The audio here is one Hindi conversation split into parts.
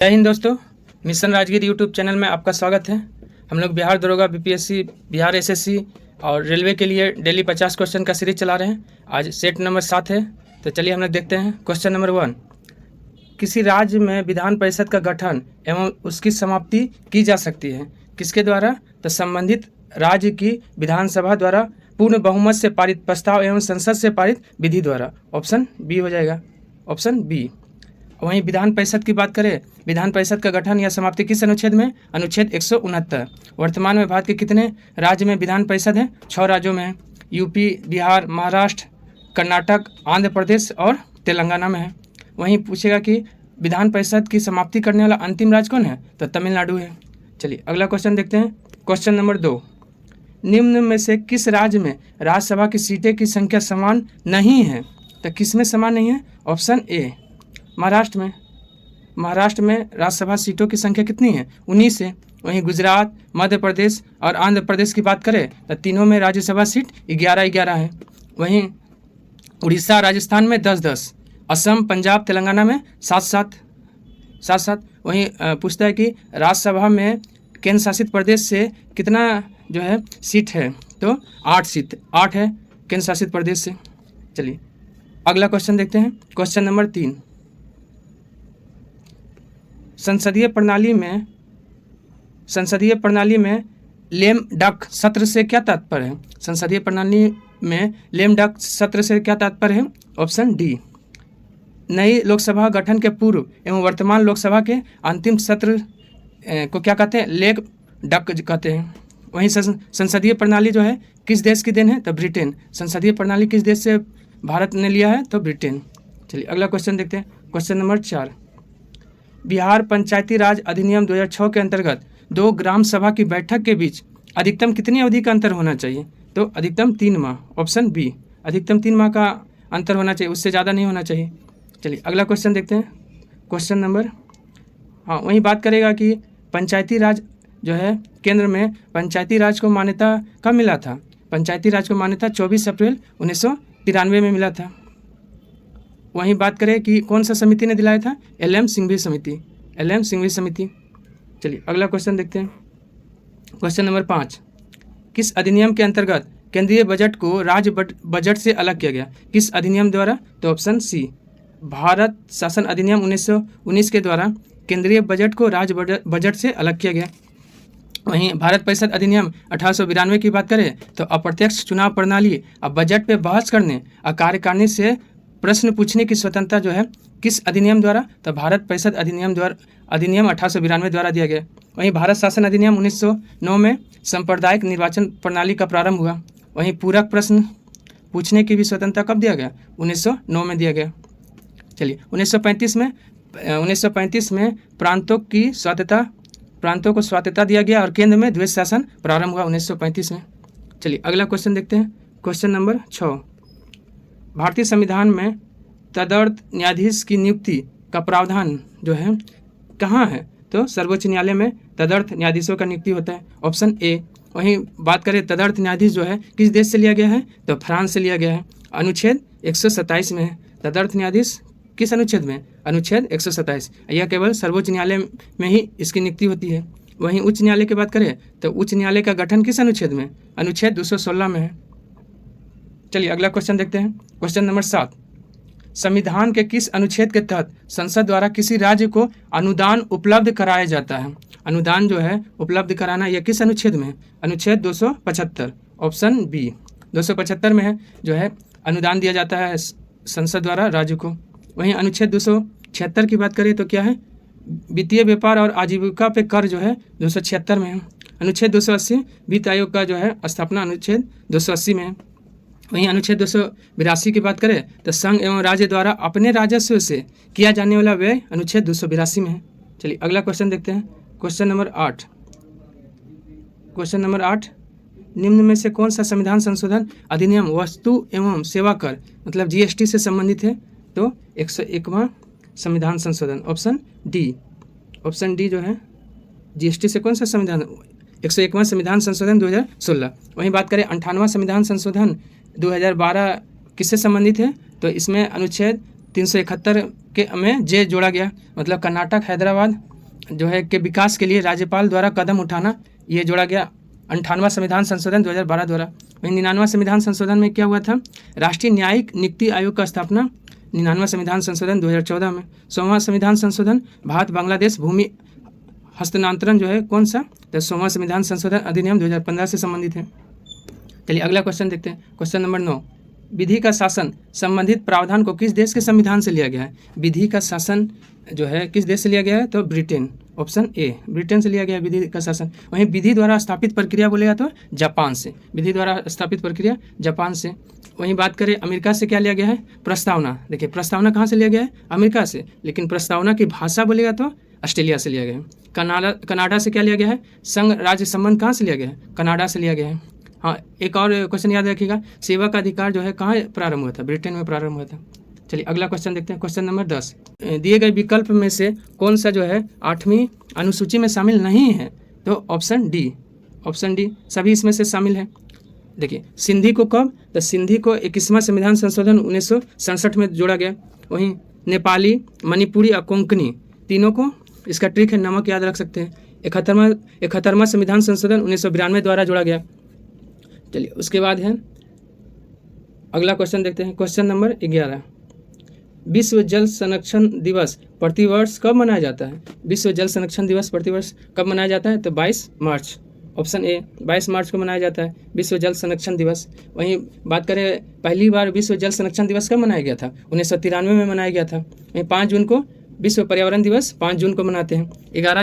जय हिंद दोस्तों, मिशन राजगीर यूट्यूब चैनल में आपका स्वागत है। हम लोग बिहार दरोगा, बीपीएससी, बिहार एसएससी और रेलवे के लिए डेली 50 क्वेश्चन का सीरीज चला रहे हैं। आज सेट नंबर 7 है, तो चलिए हम लोग देखते हैं। क्वेश्चन नंबर 1, किसी राज्य में विधान परिषद का गठन एवं उसकी समाप्ति की जा सकती है, किसके द्वारा? तो संबंधित राज्य की विधानसभा द्वारा पूर्ण बहुमत से पारित प्रस्ताव एवं संसद से पारित विधि द्वारा। ऑप्शन बी हो जाएगा, ऑप्शन बी। वहीं विधान परिषद की बात करें, विधान परिषद का गठन या समाप्ति किस अनुच्छेद में? अनुच्छेद 169। वर्तमान में भारत के कितने राज्य में विधान परिषद है? 6 राज्यों में है। यूपी, बिहार, महाराष्ट्र, कर्नाटक, आंध्र प्रदेश और तेलंगाना में है। वहीं पूछेगा कि विधान परिषद की समाप्ति करने वाला अंतिम राज्य कौन है? तो तमिलनाडु है। चलिए अगला क्वेश्चन देखते हैं। क्वेश्चन नंबर 2, निम्न में से किस राज्य में राज्यसभा की सीटें की संख्या समान नहीं है? तो किस में समान नहीं है? ऑप्शन ए, महाराष्ट्र में। महाराष्ट्र में राज्यसभा सीटों की संख्या कितनी है? 19 है। वहीं गुजरात, मध्य प्रदेश और आंध्र प्रदेश की बात करें तो तीनों में राज्यसभा सीट 11-11 है। वहीं उड़ीसा, राजस्थान में 10-10, असम, पंजाब, तेलंगाना में 7-7। वहीं पूछता है कि राज्यसभा में केंद्र शासित प्रदेश से कितना जो है सीट है? तो 8 है केंद्र शासित प्रदेश से। चलिए अगला क्वेश्चन देखते हैं। क्वेश्चन नंबर 3, संसदीय प्रणाली में लेम डक सत्र से क्या तात्पर्य है? संसदीय प्रणाली में लेम डक सत्र से क्या तात्पर्य है? ऑप्शन डी, नई लोकसभा गठन के पूर्व एवं वर्तमान लोकसभा के अंतिम सत्र को क्या कहते हैं? लेम डक कहते हैं। वहीं संसदीय प्रणाली जो है किस देश की देन है? तो ब्रिटेन। संसदीय प्रणाली किस देश से भारत ने लिया है? तो ब्रिटेन। चलिए अगला क्वेश्चन देखते हैं। क्वेश्चन नंबर 4, बिहार पंचायती राज अधिनियम 2006 के अंतर्गत 2 ग्राम सभा की बैठक के बीच अधिकतम कितनी अवधि का अंतर होना चाहिए? तो अधिकतम 3 माह। ऑप्शन बी, अधिकतम 3 माह का अंतर होना चाहिए, उससे ज़्यादा नहीं होना चाहिए। चलिए अगला क्वेश्चन देखते हैं। क्वेश्चन नंबर, वहीं बात करेगा कि पंचायती राज जो है केंद्र में पंचायती राज को मान्यता कब मिला था? पंचायती राज को मान्यता 24 अप्रैल 1993 में मिला था। वहीं बात करें कि कौन सा समिति ने दिलाया था? एल.एम. सिंघवी समिति। चलिए अगला क्वेश्चन देखते हैं। क्वेश्चन नंबर 5, किस अधिनियम के अंतर्गत केंद्रीय बजट को राज्य बजट से अलग किया गया? किस अधिनियम द्वारा? तो ऑप्शन सी, भारत शासन अधिनियम 1919 के द्वारा केंद्रीय बजट को राज्य बजट से अलग किया गया। वहीं भारत परिषद अधिनियम 1892 की बात करें तो अप्रत्यक्ष चुनाव प्रणाली और बजट पे बहस करने और कार्यकारिणी से प्रश्न पूछने की स्वतंत्रता जो है किस अधिनियम द्वारा? तो भारत परिषद अधिनियम 1892 द्वारा दिया गया। वहीं भारत शासन अधिनियम 1909 में सांप्रदायिक निर्वाचन प्रणाली का प्रारंभ हुआ। वहीं पूरक प्रश्न पूछने की भी स्वतंत्रता कब दिया गया? 1909 में दिया गया। चलिए 1935 में प्रांतों को स्वायत्तता दिया गया और केंद्र में द्वैध शासन प्रारंभ हुआ 1935 में। चलिए अगला क्वेश्चन देखते हैं। क्वेश्चन नंबर 6, भारतीय संविधान में तदर्थ न्यायाधीश की नियुक्ति का प्रावधान जो है कहाँ है? तो सर्वोच्च न्यायालय में तदर्थ न्यायाधीशों का नियुक्ति होता है। Option A. वहीं बात करें तदर्थ न्यायाधीश जो है किस देश से लिया गया है? तो फ्रांस से लिया गया है। अनुच्छेद 127 में है। तदर्थ न्यायाधीश किस अनुच्छेद में? अनुच्छेद 127। यह केवल सर्वोच्च न्यायालय में ही इसकी नियुक्ति होती है। वहीं उच्च न्यायालय की बात करें तो उच्च न्यायालय का गठन किस अनुच्छेद में? अनुच्छेद 216 में है। चलिए अगला क्वेश्चन देखते हैं। क्वेश्चन नंबर 7, संविधान के किस अनुच्छेद के तहत संसद द्वारा किसी राज्य को अनुदान उपलब्ध कराया जाता है? अनुदान जो है उपलब्ध कराना यह किस अनुच्छेद में है? अनुच्छेद 275। ऑप्शन बी, 275 में है जो है अनुदान दिया जाता है संसद द्वारा राज्य को। वहीं अनुच्छेद 276 की बात करें तो क्या है? वित्तीय व्यापार और आजीविका पे कर जो है 276 में है। अनुच्छेद 280 वित्त आयोग का जो है स्थापना अनुच्छेद 280 में है। वहीं अनुच्छेद 282 की बात करें तो संघ एवं राज्य द्वारा अपने राजस्व से किया जाने वाला व्यय अनुच्छेद 282 में है। चलिए अगला क्वेश्चन देखते हैं। क्वेश्चन नंबर 8, निम्न में से कौन सा संविधान संशोधन अधिनियम वस्तु एवं सेवा कर मतलब जीएसटी से संबंधित है? तो 101वां संविधान संशोधन। ऑप्शन डी जो है जीएसटी से कौन सा संविधान? 101वां संविधान संशोधन 2016। वहीं बात करें 58वां संविधान संशोधन 2012 किससे संबंधित है? तो इसमें अनुच्छेद 371 के में जे जोड़ा गया, मतलब कर्नाटक, हैदराबाद जो है के विकास के लिए राज्यपाल द्वारा कदम उठाना, ये जोड़ा गया 58वां संविधान संशोधन 2012 द्वारा। वहीं 99वां संविधान संशोधन में क्या हुआ था, राष्ट्रीय न्यायिक नियुक्ति आयोग का स्थापना 99वां संविधान संशोधन 2014 में। 100वां संविधान संशोधन भारत बांग्लादेश भूमि हस्तांतरण जो है कौन सा, तो 100वां संविधान संशोधन अधिनियम 2015 से संबंधित है। चलिए अगला क्वेश्चन देखते हैं, क्वेश्चन नंबर 9, विधि का शासन संबंधित प्रावधान को किस देश के संविधान से लिया गया है। विधि का शासन जो है किस देश से लिया गया है, तो ब्रिटेन, ऑप्शन ए, ब्रिटेन से लिया गया है विधि का शासन। वहीं विधि द्वारा स्थापित प्रक्रिया बोलेगा तो जापान से, विधि द्वारा स्थापित प्रक्रिया जापान से। वहीं बात करें अमेरिका से क्या लिया गया है, प्रस्तावना। देखिए प्रस्तावना कहाँ से लिया गया है, अमेरिका से, लेकिन प्रस्तावना की भाषा बोलेगा तो ऑस्ट्रेलिया से लिया गया है। कनाडा से क्या लिया गया है, संघ राज्य संबंध कहाँ से लिया गया है, कनाडा से लिया गया है। हाँ, एक और क्वेश्चन याद रखिएगा, सेवा का अधिकार जो है कहाँ प्रारंभ हुआ था, ब्रिटेन में प्रारंभ हुआ था। चलिए अगला क्वेश्चन देखते हैं, क्वेश्चन नंबर 10, दिए गए विकल्प में से कौन सा जो है 8वीं अनुसूची में शामिल नहीं है, तो ऑप्शन डी, ऑप्शन डी सभी इसमें से शामिल है। देखिए सिंधी को कब, तो सिंधी को 21वां संविधान संशोधन 1967 में जोड़ा गया। वहीं नेपाली, मणिपुरी और कोंकणी तीनों को, इसका ट्रिक है नमक याद रख सकते हैं, 71वां संविधान संशोधन 1992 द्वारा जोड़ा गया। चलिए उसके बाद है अगला क्वेश्चन देखते हैं, क्वेश्चन नंबर 11, विश्व जल संरक्षण दिवस प्रतिवर्ष कब मनाया जाता है। विश्व जल संरक्षण दिवस प्रतिवर्ष कब मनाया जाता है, तो 22 मार्च, ऑप्शन ए 22 मार्च को मनाया जाता है विश्व जल संरक्षण दिवस। वहीं बात करें पहली बार विश्व जल संरक्षण दिवस कब मनाया गया था, 1993 में मनाया गया था। वहीं 5 जून को विश्व पर्यावरण दिवस 5 जून को मनाते हैं। 11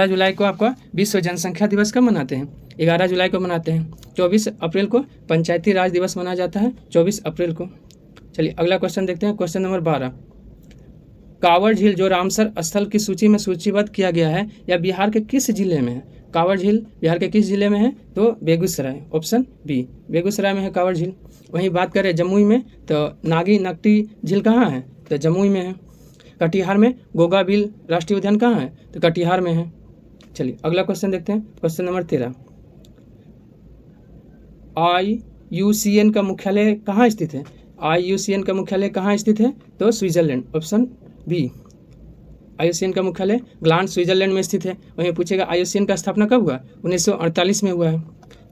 जुलाई को आपका विश्व जनसंख्या दिवस कब मनाते हैं, 11 जुलाई को मनाते हैं। 24 अप्रैल को पंचायती राज दिवस मनाया जाता है, 24 अप्रैल को। चलिए अगला क्वेश्चन देखते हैं, क्वेश्चन नंबर 12, कांवड़ झील जो रामसर स्थल की सूची में सूचीबद्ध किया गया है या बिहार के किस जिले में है। कांवड़ झील बिहार के किस जिले में है, तो बेगूसराय, ऑप्शन बी, बेगूसराय में है कांवड़ झील। वहीं बात करें जमुई में, तो नागी नकटी झील कहाँ है, तो जमुई में है। कटिहार में गोगा बिल राष्ट्रीय उद्यान कहाँ है, तो कटिहार में है। चलिए अगला क्वेश्चन देखते हैं, क्वेश्चन नंबर 13, IUCN का मुख्यालय कहाँ स्थित है। IUCN का मुख्यालय कहाँ स्थित है, तो स्विट्जरलैंड, ऑप्शन बी, IUCN का मुख्यालय ग्लांड स्विट्जरलैंड में स्थित है। वहीं पूछेगा IUCN का स्थापना कब हुआ, 1948 में हुआ है।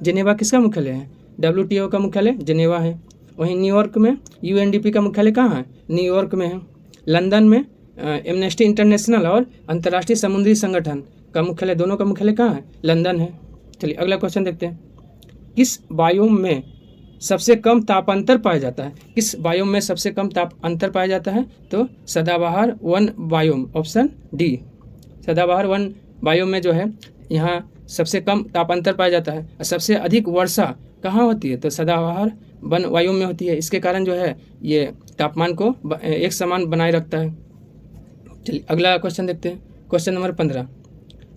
जेनेवा किसका मुख्यालय है, WTO का मुख्यालय जेनेवा है। वहीं न्यूयॉर्क में UNDP का मुख्यालय कहाँ है, न्यूयॉर्क में है। लंदन में एमनेस्टी इंटरनेशनल और अंतर्राष्ट्रीय समुद्री संगठन का मुख्यालय, दोनों का मुख्यालय कहाँ है, लंदन है। चलिए अगला क्वेश्चन देखते हैं, किस बायोम में सबसे कम ताप अंतर पाया जाता है। किस बायोम में सबसे कम ताप अंतर पाया जाता है, तो सदाबहार वन बायोम, ऑप्शन डी, सदाबहार वन बायोम में जो है यहाँ सबसे कम ताप अंतर पाया जाता है। और सबसे अधिक वर्षा कहाँ होती है, तो सदाबहार वन बायोम में होती है। इसके कारण जो है ये तापमान को एक समान बनाए रखता है। चलिए अगला क्वेश्चन देखते हैं, क्वेश्चन नंबर 15,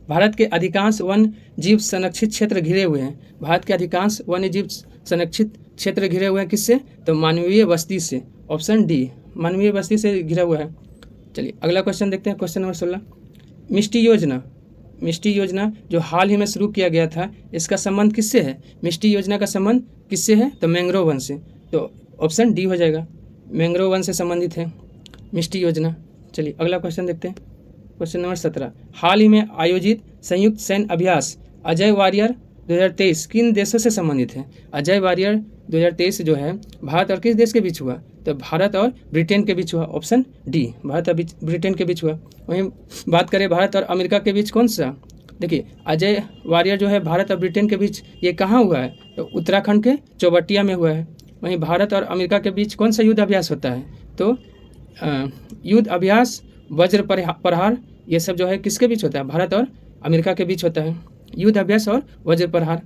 भारत के अधिकांश वन जीव संरक्षित क्षेत्र घिरे हुए हैं। भारत के अधिकांश वन्य जीव संरक्षित क्षेत्र घिरे हुए हैं किससे, तो मानवीय बस्ती से, ऑप्शन डी, मानवीय बस्ती से घिरा हुआ है। चलिए अगला क्वेश्चन देखते हैं, क्वेश्चन नंबर 16, मिष्टी योजना जो हाल ही में शुरू किया गया था, इसका संबंध किससे है। मिष्टी योजना का संबंध किससे है, तो मैंग्रोव वन से, तो ऑप्शन डी हो जाएगा, मैंग्रोव वन से संबंधित है मिष्टी योजना। चलिए अगला क्वेश्चन देखते हैं, क्वेश्चन नंबर 17, हाल ही में आयोजित संयुक्त सैन्य अभ्यास अजय वारियर 2023 किन देशों से संबंधित है। अजय वारियर 2023 जो है भारत और किस देश के बीच हुआ, तो भारत और ब्रिटेन के बीच हुआ, ऑप्शन डी, भारत और ब्रिटेन के बीच हुआ। वहीं बात करें भारत और अमेरिका के बीच कौन सा, देखिए अजय वारियर जो है भारत और ब्रिटेन के बीच ये कहाँ हुआ है, तो उत्तराखंड के चौबटिया में हुआ है। वहीं भारत और अमेरिका के बीच कौन सा युद्ध अभ्यास होता है, तो युद्ध अभ्यास वज्र प्रहार, ये सब जो है किसके बीच होता है, भारत और अमेरिका के बीच होता है, युद्ध अभ्यास और वज्र प्रहार।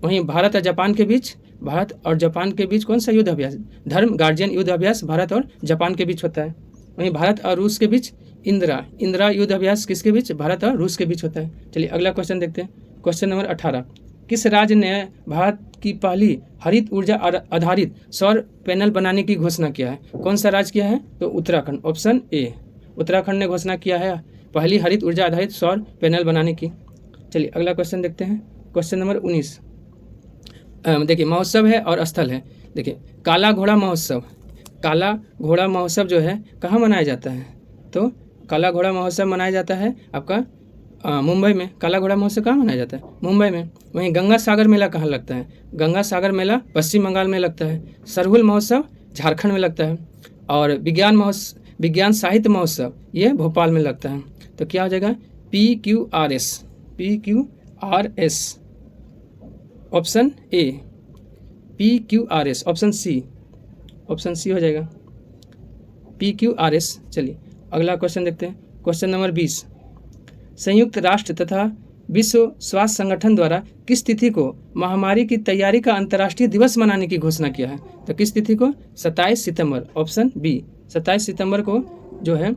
वहीं भारत और जापान के बीच कौन सा युद्ध अभ्यास, धर्म गार्जियन युद्ध अभ्यास भारत और जापान के बीच होता है। वहीं भारत और रूस के बीच इंदिरा युद्ध अभ्यास किसके बीच, भारत और रूस के बीच होता है। चलिए अगला क्वेश्चन देखते हैं, क्वेश्चन नंबर 18, किस राज्य ने भारत की पहली हरित ऊर्जा आधारित सौर पैनल बनाने की घोषणा किया है। कौन सा राज्य किया है, तो उत्तराखंड, ऑप्शन ए, उत्तराखंड ने घोषणा किया है पहली हरित ऊर्जा आधारित सौर पैनल बनाने की। चलिए अगला क्वेश्चन देखते हैं, क्वेश्चन नंबर 19, देखिए महोत्सव है और स्थल है। देखिए काला घोड़ा महोत्सव जो है कहाँ मनाया जाता है, तो काला घोड़ा महोत्सव मनाया जाता है आपका मुंबई में। काला घोड़ा महोत्सव कहाँ मनाया जाता है? मुंबई में। वहीं गंगा सागर मेला कहाँ लगता है? गंगा सागर मेला पश्चिम बंगाल में लगता है। सरहुल महोत्सव झारखंड में लगता है। और विज्ञान साहित्य महोत्सव ये भोपाल में लगता है। तो क्या हो जाएगा? PQRS, PQRS option A, PQRS option C हो जाएगा, PQRS। चलिए अगला क्वेश्चन देखते हैं। क्वेश्चन नंबर 20, संयुक्त राष्ट्र तथा विश्व स्वास्थ्य संगठन द्वारा किस तिथि को महामारी की तैयारी का अंतर्राष्ट्रीय दिवस मनाने की घोषणा किया है? तो किस तिथि को? 27 सितंबर ऑप्शन बी। 27 सितंबर को जो है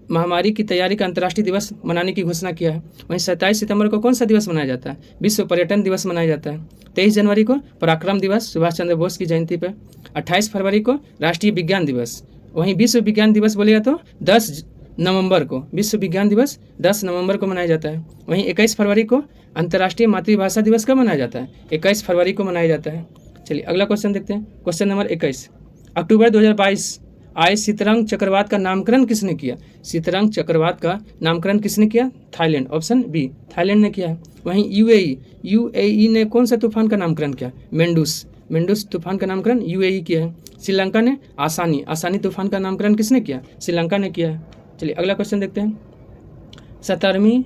महामारी की तैयारी का अंतर्राष्ट्रीय दिवस मनाने की घोषणा किया है। वहीं 27 सितंबर को कौन सा दिवस मनाया जाता है? विश्व पर्यटन दिवस मनाया जाता है। 23 जनवरी को पराक्रम दिवस सुभाष चंद्र बोस की जयंती पर। 28 फरवरी को राष्ट्रीय विज्ञान दिवस। वहीं विश्व विज्ञान दिवस बोलेगा तो 10 नवंबर को, विश्व विज्ञान दिवस 10 नवंबर को मनाया जाता है। वहीं 21 फरवरी को अंतर्राष्ट्रीय मातृभाषा दिवस कब मनाया जाता है? 21 फरवरी को मनाया जाता है। चलिए अगला क्वेश्चन देखते हैं। क्वेश्चन नंबर 21, अक्टूबर 2022 आए शीतरंग चक्रवात का नामकरण किसने किया? शीतरंग चक्रवात का नामकरण किसने किया? थाईलैंड ऑप्शन बी, थाईलैंड ने किया है। वहीं यूएई ने कौन सा तूफान का नामकरण किया? मेंडूस तूफान का नामकरण यूएई किया है। श्रीलंका ने आसानी तूफान का नामकरण किसने किया? श्रीलंका ने किया है। चलिए अगला क्वेश्चन देखते हैं। 17वीं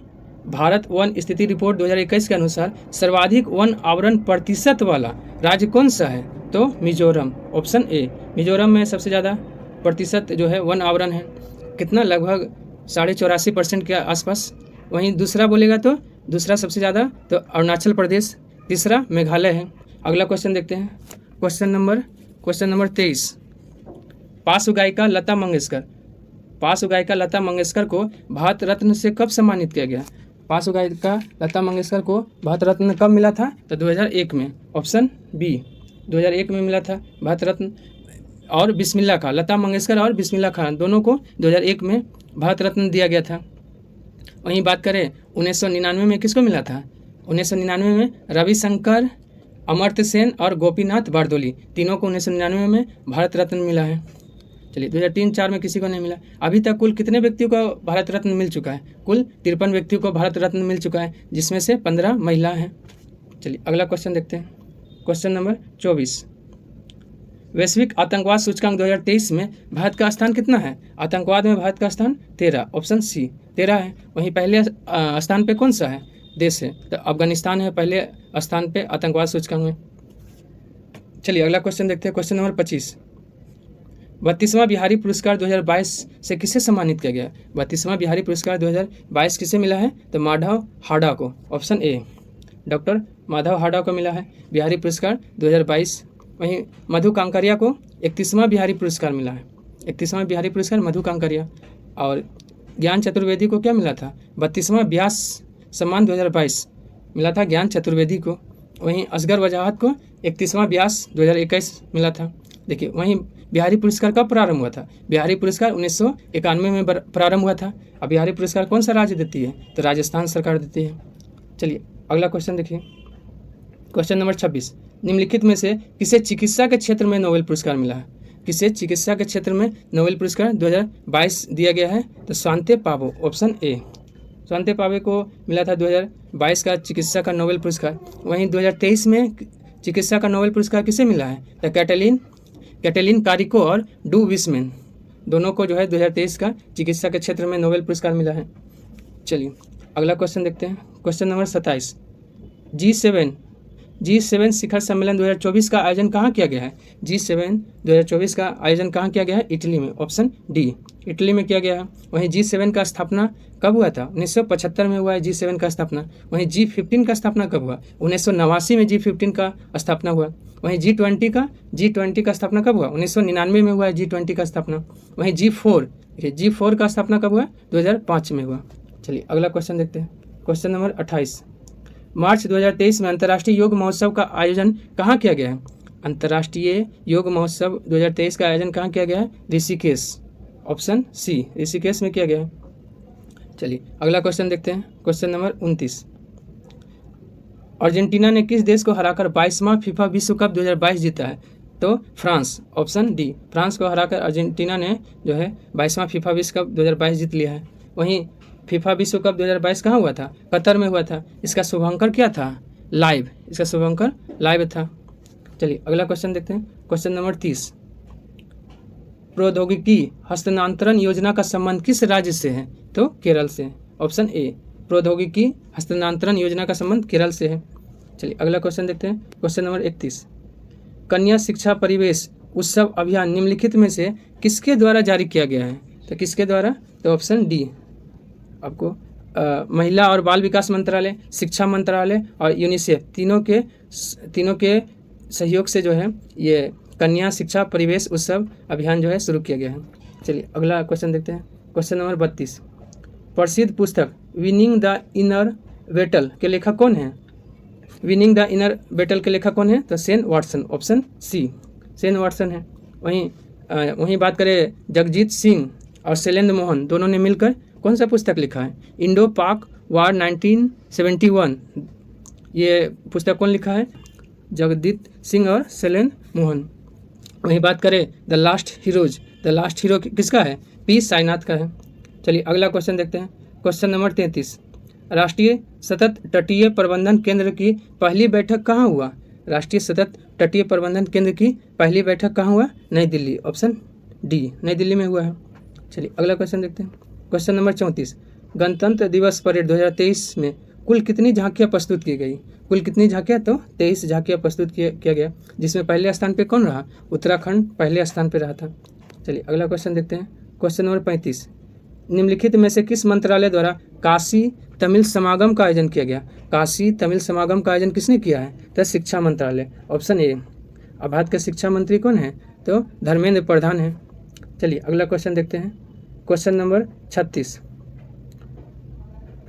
भारत वन स्थिति रिपोर्ट 2021 के अनुसार सर्वाधिक वन आवरण प्रतिशत वाला राज्य कौन सा है? तो मिजोरम ऑप्शन ए, मिजोरम में सबसे ज़्यादा प्रतिशत जो है वन आवरण है। कितना? लगभग 84.5% के आसपास। वहीं दूसरा बोलेगा तो दूसरा सबसे ज़्यादा तो अरुणाचल प्रदेश, तीसरा मेघालय है। अगला क्वेश्चन देखते हैं। क्वेश्चन नंबर 23, पार्श्व गायिका लता मंगेशकर को भारत रत्न से कब सम्मानित किया गया? पार्श्व गायिका लता मंगेशकर को भारत रत्न कब मिला था? तो 2001 में ऑप्शन बी, 2001 में मिला था भारत रत्न। और बिस्मिल्लाह खां, लता मंगेशकर और बिस्मिल्लाह खां दोनों को 2001 में भारत रत्न दिया गया था। वहीं बात करें 1999 में किसको मिला था? 1999 में रविशंकर, अमर्त्य सेन और गोपीनाथ बारदोली तीनों को 1999 में भारत रत्न मिला है। चलिए 2003-4 में किसी को नहीं मिला। अभी तक कुल कितने व्यक्तियों को भारत रत्न मिल चुका है? कुल 53 व्यक्तियों को भारत रत्न मिल चुका है, जिसमें से 15 महिला हैं। चलिए अगला क्वेश्चन देखते हैं। क्वेश्चन नंबर 24, वैश्विक आतंकवाद सूचकांक 2023 में भारत का स्थान कितना है? आतंकवाद में भारत का स्थान 13 ऑप्शन सी, 13 है। वहीं पहले स्थान पे कौन सा है देश है? तो अफगानिस्तान है पहले स्थान पे आतंकवाद सूचकांक में। चलिए अगला क्वेश्चन देखते हैं। क्वेश्चन नंबर 25, 32वां बिहारी पुरस्कार 2022 से किसे सम्मानित किया गया? 32वां बिहारी पुरस्कार 2022 किसे मिला है? तो माधव हाड़ा को, ऑप्शन ए, डॉक्टर माधव हाड़ा को मिला है बिहारी पुरस्कार 2022। वहीं मधु कांकरिया को 31वां बिहारी पुरस्कार मिला है, 31वां बिहारी पुरस्कार मधु कांकरिया। और ज्ञान चतुर्वेदी को क्या मिला था? 32वां व्यास सम्मान 2022 मिला था ज्ञान चतुर्वेदी को। वहीं असगर वजाहत को 31वां व्यास 2021 मिला था। देखिए वहीं बिहारी पुरस्कार कब प्रारंभ हुआ था? बिहारी पुरस्कार 1991 में प्रारंभ हुआ था। अब बिहारी पुरस्कार कौन सा राज्य देती है? तो राजस्थान सरकार देती है। चलिए अगला क्वेश्चन देखिए। क्वेश्चन नंबर 26, निम्नलिखित में से किसे चिकित्सा के क्षेत्र में नोबेल पुरस्कार मिला है? किसे चिकित्सा के क्षेत्र में नोबेल पुरस्कार 2022 दिया गया है? तो Svante Paavo, option A, Svante पावे को मिला था 2022 का चिकित्सा का नोबेल पुरस्कार। वहीं 2023 में चिकित्सा का नोबेल पुरस्कार किसे मिला है? तो कैटेलिन कारिको और डू विस्मैन दोनों को जो है 2023 का चिकित्सा के क्षेत्र में नोबेल पुरस्कार मिला है। चलिए अगला क्वेश्चन देखते हैं। क्वेश्चन नंबर 27, G7 शिखर सम्मेलन 2024 का आयोजन कहाँ किया गया है? G7 2024 का आयोजन कहाँ किया गया है? इटली में, ऑप्शन डी, इटली में किया गया है। वहीं G7 का स्थापना कब हुआ था? 1975 में हुआ है G7 का स्थापना। वहीं G15 का स्थापना कब हुआ? 1989 में G15 का स्थापना हुआ। वहीं G20 का स्थापना कब हुआ? 1999 में हुआ है G20 का स्थापना। वहीं G4 का स्थापना कब हुआ? 2005 में हुआ। चलिए अगला क्वेश्चन देखते हैं। क्वेश्चन नंबर 28, मार्च 2023 में अंतर्राष्ट्रीय योग महोत्सव का आयोजन कहाँ किया गया है? अंतर्राष्ट्रीय योग महोत्सव 2023 का आयोजन कहाँ किया गया है? ऋषिकेश, ऑप्शन सी, ऋषिकेश में किया गया है। चलिए अगला क्वेश्चन देखते हैं। क्वेश्चन नंबर 29, अर्जेंटीना ने किस देश को हराकर 22वां फीफा विश्व कप 2022 जीता है? तो फ्रांस, ऑप्शन डी। फ्रांस को हराकर अर्जेंटीना ने जो है 22वां फीफा विश्व कप 2022 जीत लिया है। वहीं फीफा विश्व कप 2022 कहाँ हुआ था? कतर में हुआ था। इसका शुभांकर क्या था? लाइव। इसका शुभांकर लाइव था। चलिए अगला क्वेश्चन देखते हैं। क्वेश्चन नंबर 30, प्रौद्योगिकी हस्तांतरण योजना का संबंध किस राज्य से है? तो केरल से। ऑप्शन ए, प्रौद्योगिकी हस्तांतरण योजना का संबंध केरल से है। चलिए अगला क्वेश्चन देखते हैं। क्वेश्चन नंबर 31, कन्या शिक्षा परिवेश उत्सव अभियान निम्नलिखित में से किसके द्वारा जारी किया गया है? तो किसके द्वारा? तो ऑप्शन डी आपको महिला और बाल विकास मंत्रालय, शिक्षा मंत्रालय और यूनिसेफ तीनों के सहयोग से जो है ये कन्या शिक्षा परिवेश उत्सव अभियान जो है शुरू किया गया है। चलिए अगला क्वेश्चन देखते हैं। क्वेश्चन नंबर 32, प्रसिद्ध पुस्तक विनिंग द इनर बैटल के लेखक कौन है? विनिंग द इनर बैटल के लेखक कौन है? तो Shane Watson, option C, Shane Watson है। वहीं बात करें जगजीत सिंह और शैलेंद्र मोहन दोनों ने मिलकर कौन सा पुस्तक लिखा है? इंडो पाक वार 1971। ये पुस्तक कौन लिखा है? जगजीत सिंह और शैलेंद्र मोहन। वहीं बात करें द लास्ट हीरो किसका है? पी साईनाथ का है। चलिए अगला क्वेश्चन देखते हैं। क्वेश्चन नंबर 33, राष्ट्रीय सतत तटीय प्रबंधन केंद्र की पहली बैठक कहाँ हुआ? राष्ट्रीय सतत तटीय प्रबंधन केंद्र की पहली बैठक कहाँ हुआ? नई दिल्ली, ऑप्शन डी, नई दिल्ली में हुआ है। चलिए अगला क्वेश्चन देखते हैं। क्वेश्चन नंबर 34, गणतंत्र दिवस परेड 2023 में कुल कितनी झांकियाँ प्रस्तुत की गई? कुल कितनी झांकियाँ? तो 23 झांकियाँ प्रस्तुत किया गया, जिसमें पहले स्थान पे कौन रहा? उत्तराखंड पहले स्थान पे रहा था। चलिए अगला क्वेश्चन देखते हैं। क्वेश्चन नंबर 35, निम्नलिखित में से किस मंत्रालय द्वारा काशी तमिल समागम का आयोजन किया गया? काशी तमिल समागम का आयोजन किसने किया है? तो शिक्षा मंत्रालय, ऑप्शन ए। अब भारत के शिक्षा मंत्री कौन है? तो धर्मेंद्र प्रधान है। चलिए अगला क्वेश्चन देखते हैं। क्वेश्चन नंबर 36,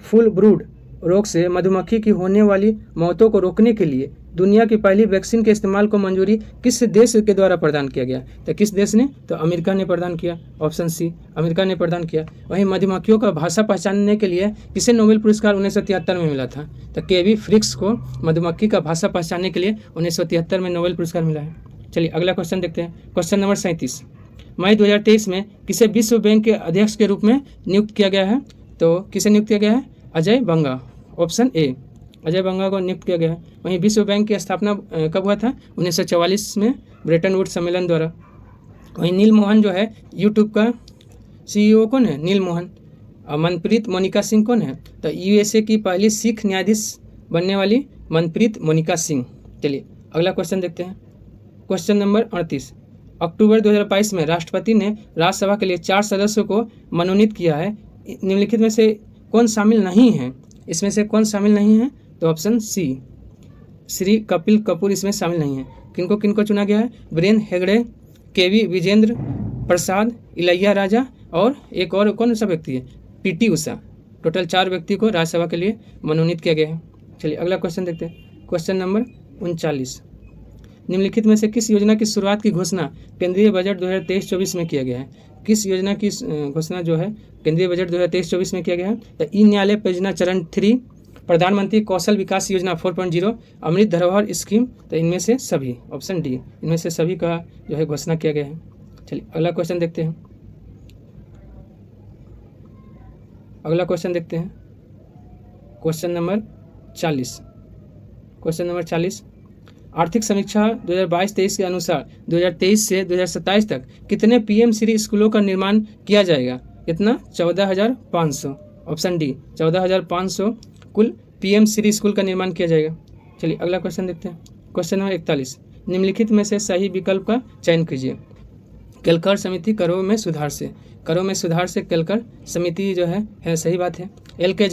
फुल ब्रूड रोग से मधुमक्खी की होने वाली मौतों को रोकने के लिए दुनिया की पहली वैक्सीन के इस्तेमाल को मंजूरी किस देश के द्वारा प्रदान किया गया? तो किस देश ने? तो अमेरिका ने प्रदान किया, ऑप्शन सी, अमेरिका ने प्रदान किया। वहीं मधुमक्खियों का भाषा पहचानने के लिए किसे नोबेल पुरस्कार 1973 में मिला था? तो केवी फ्रिक्स को मधुमक्खी का भाषा पहचानने के लिए 1973 में नोबेल पुरस्कार मिला है। चलिए अगला क्वेश्चन देखते हैं। क्वेश्चन नंबर 37, मई 2023 में किसे विश्व बैंक के अध्यक्ष के रूप में नियुक्त किया गया है? तो किसे नियुक्त किया गया है? अजय बंगा, ऑप्शन ए, अजय बंगा को नियुक्त किया गया है। वहीं विश्व बैंक की स्थापना कब हुआ था? 1944 में ब्रेटन वुड्स सम्मेलन द्वारा। वहीं नील मोहन जो है यूट्यूब का CEO कौन है? नील मोहन। और मनप्रीत मोनिका सिंह कौन है? तो USA की पहली सिख न्यायाधीश बनने वाली मनप्रीत मोनिका सिंह। चलिए अगला क्वेश्चन देखते हैं। क्वेश्चन नंबर 38, अक्टूबर 2022 में राष्ट्रपति ने राज्यसभा के लिए 4 सदस्यों को मनोनीत किया है। निम्नलिखित में से कौन शामिल नहीं है? इसमें से कौन शामिल नहीं है? तो ऑप्शन सी, श्री कपिल कपूर इसमें शामिल नहीं है। किनको चुना गया है? बीरेन हेगड़े, KV विजेंद्र प्रसाद, इलैया राजा और एक और कौन सा व्यक्ति है? PT उषा। टोटल 4 व्यक्ति को राज्यसभा के लिए मनोनीत किया गया है। चलिए अगला क्वेश्चन देखते हैं। क्वेश्चन नंबर 39, निम्नलिखित में से किस योजना की शुरुआत की घोषणा केंद्रीय बजट 2023-24 में किया गया है? किस योजना की घोषणा जो है केंद्रीय बजट 2023-24 में किया गया है? तो ई न्यायालय परियोजना चरण 3, प्रधानमंत्री कौशल विकास योजना 4.0, अमृत धरोहर स्कीम। तो इनमें से सभी, ऑप्शन डी, इनमें से सभी का जो है घोषणा किया गया है। चलिए अगला क्वेश्चन देखते हैं। अगला क्वेश्चन देखते हैं। क्वेश्चन नंबर 40, क्वेश्चन नंबर 40, आर्थिक समीक्षा 2022-23 के अनुसार 2023 से 2027 तक कितने PM श्री स्कूलों का निर्माण किया जाएगा? कितना? 14,500, ऑप्शन डी, 14,500 कुल PM श्री स्कूल का निर्माण किया जाएगा। चलिए अगला क्वेश्चन देखते हैं। क्वेश्चन नंबर 41, निम्नलिखित में से सही विकल्प का चयन कीजिए। केलकर समिति करों में सुधार से केलकर समिति जो है सही बात है। एल के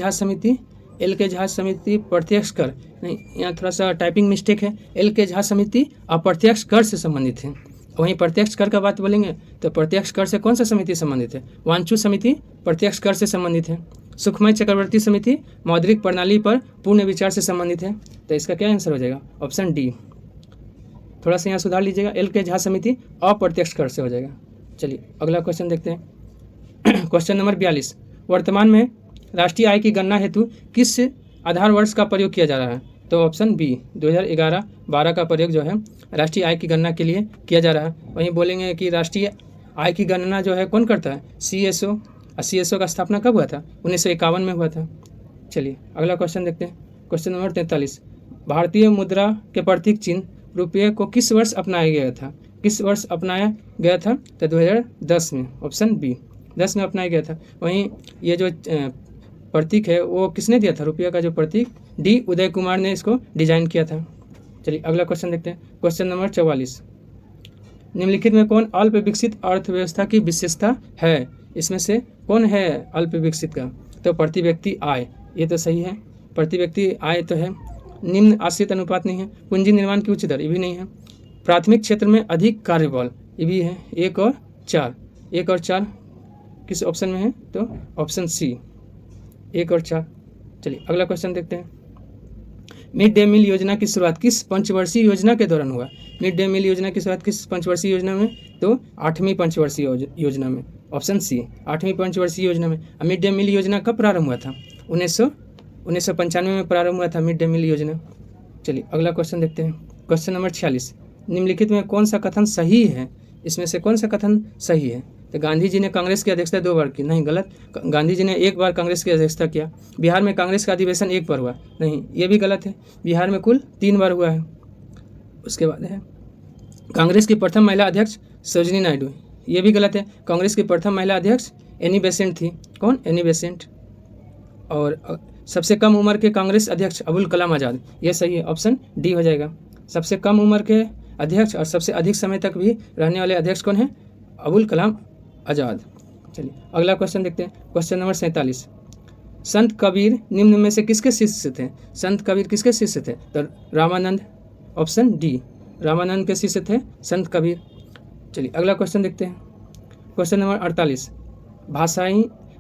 झा समिति प्रत्यक्ष कर, नहीं, यहाँ थोड़ा सा टाइपिंग मिस्टेक है। एल के झा समिति अप्रत्यक्ष कर से संबंधित है। वहीं प्रत्यक्ष कर का बात बोलेंगे तो प्रत्यक्ष कर से कौन सा समिति संबंधित है? वांचू समिति प्रत्यक्ष कर से संबंधित है। सुखमय चक्रवर्ती समिति मौद्रिक प्रणाली पर पूर्ण विचार से संबंधित है। तो इसका क्या आंसर हो जाएगा? Option D. थोड़ा सा यहाँ सुधार लीजिएगा, एल के झा समिति अप्रत्यक्ष कर से हो जाएगा। चलिए अगला क्वेश्चन देखते हैं। क्वेश्चन नंबर 42, वर्तमान में राष्ट्रीय आय की गणना हेतु किस आधार वर्ष का प्रयोग किया जा रहा है? तो ऑप्शन बी 2011-12 का प्रयोग जो है राष्ट्रीय आय की गणना के लिए किया जा रहा है। वहीं बोलेंगे कि राष्ट्रीय आय की गणना जो है कौन करता है, CSO। CSO का स्थापना कब हुआ था, 1951 में हुआ था। चलिए अगला क्वेश्चन देखते हैं। क्वेश्चन नंबर 43, भारतीय मुद्रा के प्रतीक चिन्ह रुपये को किस वर्ष अपनाया गया था, किस वर्ष अपनाया गया था, तो 2010 में, ऑप्शन बी 10 में अपनाया गया था। वहीं ये जो प्रतीक है वो किसने दिया था, रुपये का जो प्रतीक, डी उदय कुमार ने इसको डिजाइन किया था। चलिए अगला क्वेश्चन देखते हैं। क्वेश्चन नंबर 44, निम्नलिखित में कौन अल्प विकसित अर्थव्यवस्था की विशेषता है, इसमें से कौन है अल्प विकसित का, तो प्रति व्यक्ति आय, ये तो सही है, प्रति व्यक्ति आय तो है। निम्न आश्रित अनुपात नहीं है। पूंजी निर्माण की उच्च दर, ये भी नहीं है। प्राथमिक क्षेत्र में अधिक कार्यबल, ये भी है। 1 और 4 किस ऑप्शन में है, तो ऑप्शन सी 1 और 4। चलिए अगला क्वेश्चन देखते हैं। मिड डे मील योजना की शुरुआत किस पंचवर्षीय योजना के दौरान हुआ, मिड डे मील योजना की शुरुआत किस पंचवर्षीय योजना में, तो 8वीं पंचवर्षीय योजना में, ऑप्शन सी 8वीं पंचवर्षीय योजना में। मिड डे मील योजना कब प्रारंभ हुआ था, 1995 में प्रारंभ हुआ था मिड डे मील योजना। चलिए अगला क्वेश्चन देखते हैं। क्वेश्चन नंबर 46, निम्नलिखित में कौन सा कथन सही है, इसमें से कौन सा कथन सही है, तो गांधी जी ने कांग्रेस की अध्यक्षता 2 बार की, नहीं गलत। गांधी जी ने 1 बार कांग्रेस की अध्यक्षता किया। बिहार में कांग्रेस का अधिवेशन 1 बार हुआ, नहीं ये भी गलत है, बिहार में कुल 3 बार हुआ है। उसके बाद है कांग्रेस की प्रथम महिला अध्यक्ष सरोजिनी नायडू, ये भी गलत है। कांग्रेस की प्रथम महिला अध्यक्ष एनी बेसेंट थी, कौन, एनी बेसेंट। और सबसे कम उम्र के कांग्रेस अध्यक्ष अबुल कलाम आज़ाद, ये सही है, ऑप्शन डी हो जाएगा। सबसे कम उम्र के अध्यक्ष और सबसे अधिक समय तक भी रहने वाले अध्यक्ष कौन है, अबुल कलाम आज़ाद। चलिए अगला क्वेश्चन देखते हैं। क्वेश्चन नंबर 47, संत कबीर निम्न में से किसके शिष्य थे, संत कबीर किसके शिष्य थे, तो रामानंद, ऑप्शन डी रामानंद के शिष्य थे संत कबीर। चलिए अगला क्वेश्चन देखते हैं। क्वेश्चन नंबर 48,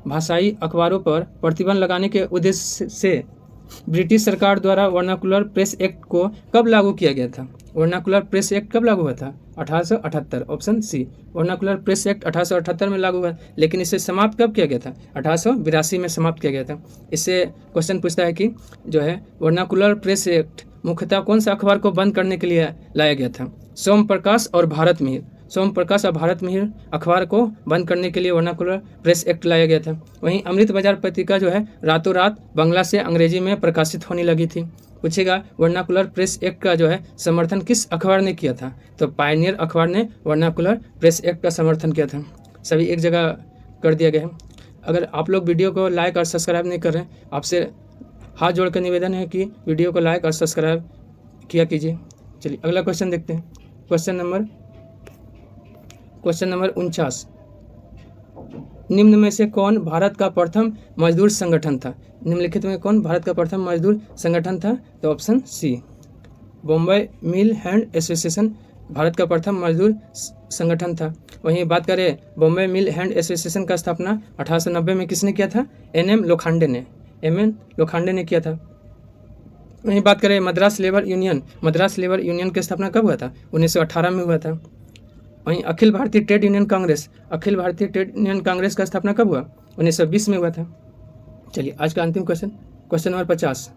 भाषाई अखबारों पर प्रतिबंध लगाने के उद्देश्य से ब्रिटिश सरकार द्वारा वर्नाकुलर प्रेस एक्ट को कब लागू किया गया था, वर्नाकुलर प्रेस एक्ट कब लागू हुआ था, 1878, option C vernacular press act 1878 में लागू हुआ, लेकिन इसे समाप्त कब किया गया था, 1882 में समाप्त किया गया था। इससे क्वेश्चन पूछता है कि जो है वर्नाकुलर प्रेस एक्ट मुख्यतः कौन सा अखबार को बंद करने के लिए लाया गया था, सोम प्रकाश और भारत मिहिर अखबार को बंद करने के लिए वर्नाकुलर प्रेस एक्ट लाया गया था। वहीं अमृत बाजार पत्रिका जो है रातों रात बांग्ला से अंग्रेजी में प्रकाशित होने लगी थी। पूछेगा वर्नाकुलर प्रेस एक्ट का जो है समर्थन किस अखबार ने किया था, तो पायनियर अखबार ने वर्नाकुलर प्रेस एक्ट का समर्थन किया था। सभी एक जगह कर दिया गया है। अगर आप लोग वीडियो को लाइक और सब्सक्राइब नहीं कर रहे हैं, आपसे हाथ जोड़कर निवेदन है कि वीडियो को लाइक और सब्सक्राइब किया कीजिए। चलिए अगला क्वेश्चन देखते हैं। क्वेश्चन नंबर 49, निम्न में से कौन भारत का प्रथम मजदूर संगठन था, निम्नलिखित में कौन भारत का प्रथम मजदूर संगठन था, तो ऑप्शन सी बॉम्बे मिल हैंड एसोसिएशन भारत का प्रथम मजदूर संगठन था। वहीं बात करें बॉम्बे मिल हैंड एसोसिएशन का स्थापना 1890 में किसने किया था, एम लोखंडे ने किया था। वहीं बात करें मद्रास लेबर यूनियन की स्थापना कब हुआ था, 1918 में हुआ था। वहीं अखिल भारतीय ट्रेड यूनियन कांग्रेस का स्थापना कब हुआ, 1920 में हुआ था। चलिए आज का अंतिम क्वेश्चन नंबर 50,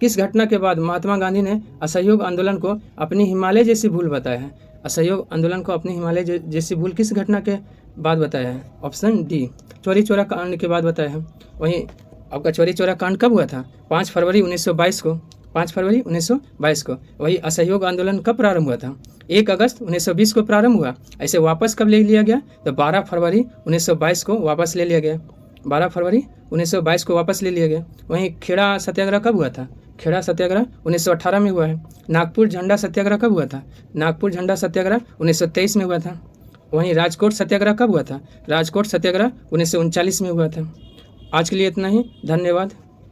किस घटना के बाद महात्मा गांधी ने असहयोग आंदोलन को अपनी हिमालय जैसी भूल बताया है, असहयोग आंदोलन को अपनी हिमालय जैसी भूल किस घटना के बाद बताया है, ऑप्शन डी चौरी चौरा कांड के बाद बताया है। वहीं आपका चौरी चौरा कांड कब हुआ था, 5 फरवरी 1922 को। वही असहयोग आंदोलन कब प्रारंभ हुआ था, 1 अगस्त 1920 को प्रारंभ हुआ। ऐसे वापस कब ले लिया गया, तो 12 फरवरी 1922 को वापस ले लिया गया, 12 फरवरी 1922 को वापस ले लिया गया। वहीं खेड़ा सत्याग्रह कब हुआ था, खेड़ा सत्याग्रह 1918 में हुआ है। नागपुर झंडा सत्याग्रह कब हुआ था, नागपुर झंडा सत्याग्रह 1923 में हुआ था। वहीं राजकोट सत्याग्रह कब हुआ था, राजकोट सत्याग्रह 1939 में हुआ था। आज के लिए इतना ही, धन्यवाद।